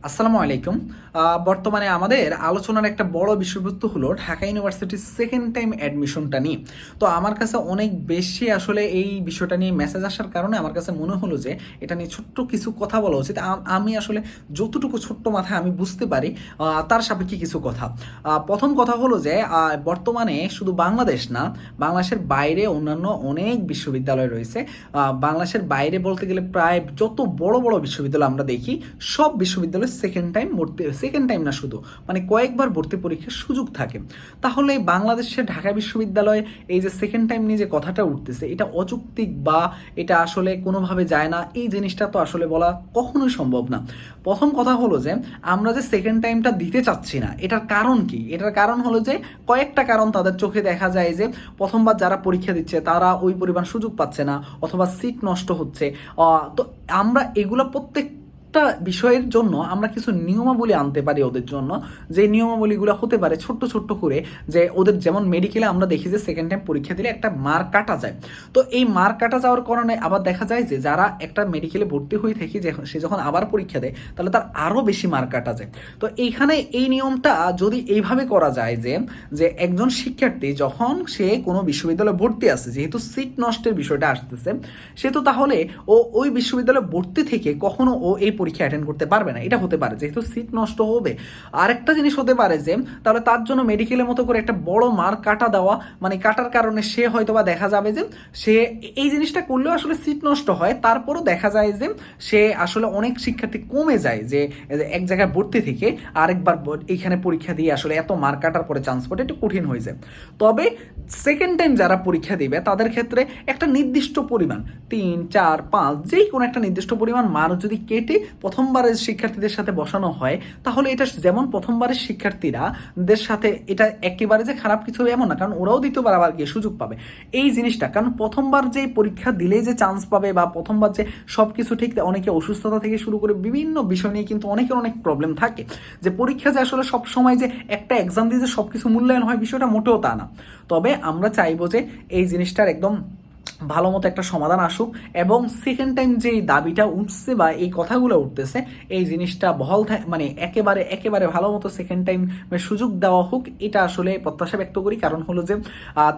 আসসালামু আলাইকুম। বর্তমানে আমাদের আলোচনার একটা বড় বিষয়বস্তু হলো ঢাকা ইউনিভার্সিটির সেকেন্ড টাইম অ্যাডমিশনটা নিয়ে। তো আমার কাছে অনেক বেশি আসলে এই বিষয়টা নিয়ে মেসেজ আসার কারণে আমার কাছে মনে হলো যে এটা নিয়ে ছোট্ট কিছু কথা বলা উচিত। আমি আসলে যতটুকু ছোট্ট মাথায় আমি বুঝতে পারি তার সাপেক্ষে কিছু কথা। প্রথম কথা হলো যে বর্তমানে শুধু বাংলাদেশ না, বাংলাদেশের বাইরে অন্যান্য অনেক বিশ্ববিদ্যালয় রয়েছে। বাংলাদেশের বাইরে বলতে গেলে প্রায় যত বড় বড় বিশ্ববিদ্যালয় আমরা দেখি, সব বিশ্ববিদ্যালয়ে সেকেন্ড টাইম না, শুধু মানে কয়েকবার ভর্তি পরীক্ষার সুযোগ থাকে। তাহলে বাংলাদেশের ঢাকা বিশ্ববিদ্যালয়ে এই যে সেকেন্ড টাইম নিয়ে যে কথাটা উঠতেছে, এটা অযৌক্তিক বা এটা আসলে কোনোভাবে যায় না, এই জিনিসটা তো আসলে বলা কখনোই সম্ভব না। প্রথম কথা হলো যে আমরা যে সেকেন্ড টাইমটা দিতে চাচ্ছি না, এটার কারণ কি? এটার কারণ হলো যে কয়েকটা কারণ তাদের চোখে দেখা যায় যে প্রথমবার যারা পরীক্ষা দিচ্ছে তারা ওই পরিমাণ সুযোগ পাচ্ছে না, অথবা সিট নষ্ট হচ্ছে। তো আমরা এগুলো প্রত্যেকটা বিষয়ের জন্য আমরা কিছু নিয়মাবলী আনতে পারি ওদের জন্য, যে নিয়মাবলীগুলো হতে পারে ছোট্ট ছোট্ট করে। যে ওদের যেমন মেডিকেলে আমরা দেখি যে সেকেন্ড টাইম পরীক্ষা দিলে একটা মার্ক কাটা যায়। তো এই মার্ক কাটা যাওয়ার কারণে আবার দেখা যায় যে যারা একটা মেডিকেলে ভর্তি হয়ে থেকে সে যখন আবার পরীক্ষা দেয় তাহলে তার আরও বেশি মার্ক কাটা যায়। তো এইখানে এই নিয়মটা যদি এইভাবে করা যায় যে যে একজন শিক্ষার্থী যখন সে কোনো বিশ্ববিদ্যালয়ে ভর্তি আছে, যেহেতু সিট নষ্টের বিষয়টা আসতেছে, সে তো তাহলে ওই বিশ্ববিদ্যালয়ে ভর্তি থেকে কখনো এই পরীক্ষা অ্যাটেন্ড করতে পারবে না। এটা হতে পারে যেহেতু সিট নষ্ট হবে। আরেকটা জিনিস হতে পারে যে তাহলে তার জন্য মেডিকেলের মতো করে একটা বড় মার্ক কাটা দেওয়া, মানে কাটার কারণে সে হয়তোবা দেখা যাবে যে সে এই জিনিসটা করলেও আসলে সিট নষ্ট হয়, তারপরও দেখা যায় যে সে আসলে অনেক শিক্ষার্থী কমে যায়, যে এক জায়গায় ভর্তি থেকে আরেকবার এইখানে পরীক্ষা দিয়ে আসলে এত মার্ক কাটার পরে চান্স পাওয়াটা একটু কঠিন হয়ে যায়। তবে সেকেন্ড টাইম যারা পরীক্ষা দিবে তাদের ক্ষেত্রে একটা নির্দিষ্ট পরিমাণ 3, 4, 5 যেই কোনো একটা নির্দিষ্ট পরিমাণ মার্ক যদি কেটে প্রথমবারের শিক্ষার্থীদের সাথে বসানো হয়, তাহলে এটা যেমন প্রথমবারের শিক্ষার্থীরাদের সাথে এটা একেবারে যে খারাপ কিছু হবে এমন না, কারণ ওরাও দ্বিতীয়বার আবার গিয়ে সুযোগ পাবে এই জিনিসটা। কারণ প্রথমবার যে পরীক্ষা দিলেই যে চান্স পাবে বা প্রথমবার যে সব কিছু ঠিক, অনেকে অসুস্থতা থেকে শুরু করে বিভিন্ন বিষয় নিয়ে কিন্তু অনেকের অনেক প্রবলেম থাকে, যে পরীক্ষা যে আসলে সব সময় যে একটা এক্সাম দিয়ে যে সব কিছু মূল্যায়ন হয় বিষয়টা মোটেও তা না। তবে আমরা চাইবো যে এই জিনিসটার একদম ভালো মতো একটা সমাধান আসুক, এবং সেকেন্ড টাইম যে দাবিটা উঠছে বা এই কথাগুলো উঠতেছে, এই জিনিসটা বহাল মানে একেবারে একেবারে ভালো মতো সেকেন্ড টাইম সুযোগ দেওয়া হোক, এটা আসলে প্রত্যাশা ব্যক্ত করি। কারণ হলো যে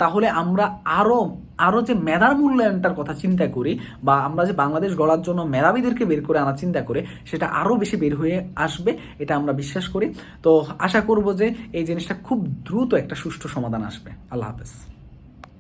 তাহলে আমরা আরও আরও যে মেধার মূল্যায়নটার কথা চিন্তা করি, বা আমরা যে বাংলাদেশ গড়ার জন্য মেধাবীদেরকে বের করে আনার চিন্তা করে, সেটা আরও বেশি বের হয়ে আসবে, এটা আমরা বিশ্বাস করি। তো আশা করব যে এই জিনিসটা খুব দ্রুত একটা সুষ্ঠু সমাধান আসবে। আল্লাহ হাফেজ।